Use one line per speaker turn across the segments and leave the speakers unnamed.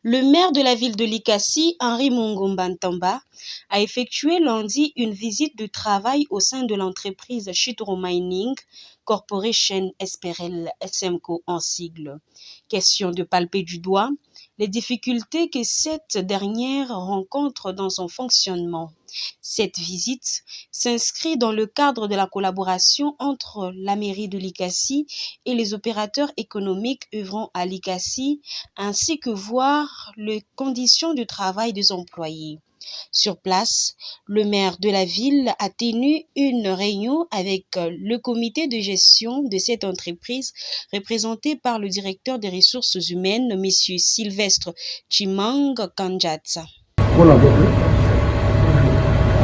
Le maire de la ville de Likasi, Henri Mungumba Ntamba, a effectué lundi une visite de travail au sein de l'entreprise Chitoro Mining Corporation SPRL SMCO en sigle. Question de palper du doigt les difficultés que cette dernière rencontre dans son fonctionnement. Cette visite s'inscrit dans le cadre de la collaboration entre la mairie de Likasi et les opérateurs économiques œuvrant à Likasi, ainsi que voir les conditions de travail des employés. Sur place, le maire de la ville a tenu une réunion avec le comité de gestion de cette entreprise représenté par le directeur des ressources humaines, M. Sylvestre Chimang Kanjatsa.
Voilà,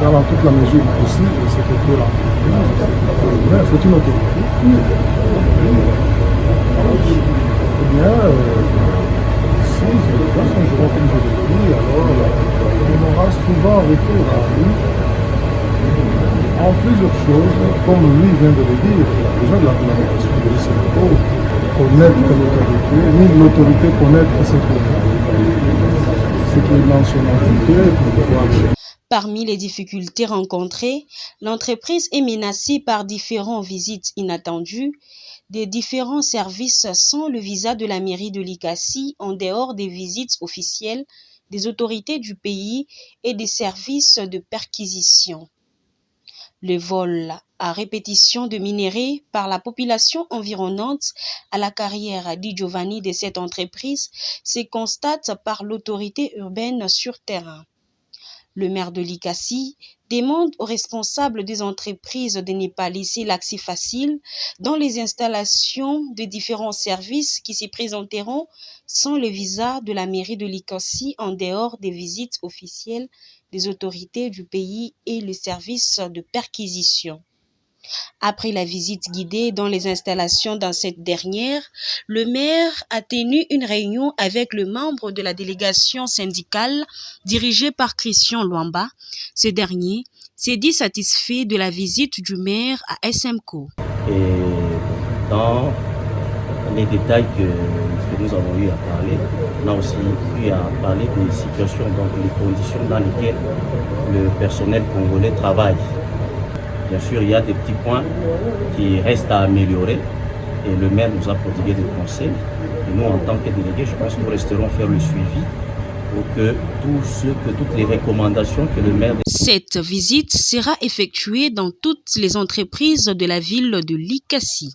dans toute la mesure possible, c'est que l'entreprise, c'est une autorité. Eh bien, si je passe un jour comme je l'ai dit, alors on aura souvent recours à lui en plusieurs choses, comme lui vient de le dire, il y a besoin de la collaboration de l'ICMCO, connaître l'autorité, ni l'autorité connaître ce qui est dans son entité pour pouvoir.
Parmi les difficultés rencontrées, l'entreprise est menacée par différentes visites inattendues des différents services sans le visa de la mairie de Likasi en dehors des visites officielles des autorités du pays et des services de perquisition. Le vol à répétition de minerais par la population environnante à la carrière Di Giovanni de cette entreprise se constate par l'autorité urbaine sur terrain. Le maire de Likasi demande aux responsables des entreprises de ne pas laisser l'accès facile dans les installations de différents services qui se présenteront sans le visa de la mairie de Likasi en dehors des visites officielles des autorités du pays et le service de perquisition. Après la visite guidée dans les installations dans cette dernière, le maire a tenu une réunion avec le membre de la délégation syndicale dirigée par Christian Luamba. Ce dernier s'est dit satisfait de la visite du maire à SMCO.
Et dans les détails que nous avons eu à parler, on a aussi eu à parler des situations, donc les conditions dans lesquelles le personnel congolais travaille. Bien sûr, il y a des petits points qui restent à améliorer et le maire nous a prodigué des conseils. Et nous, en tant que délégués, je pense que nous resterons faire le suivi pour que toutes les recommandations que le maire...
Cette visite sera effectuée dans toutes les entreprises de la ville de Likasi.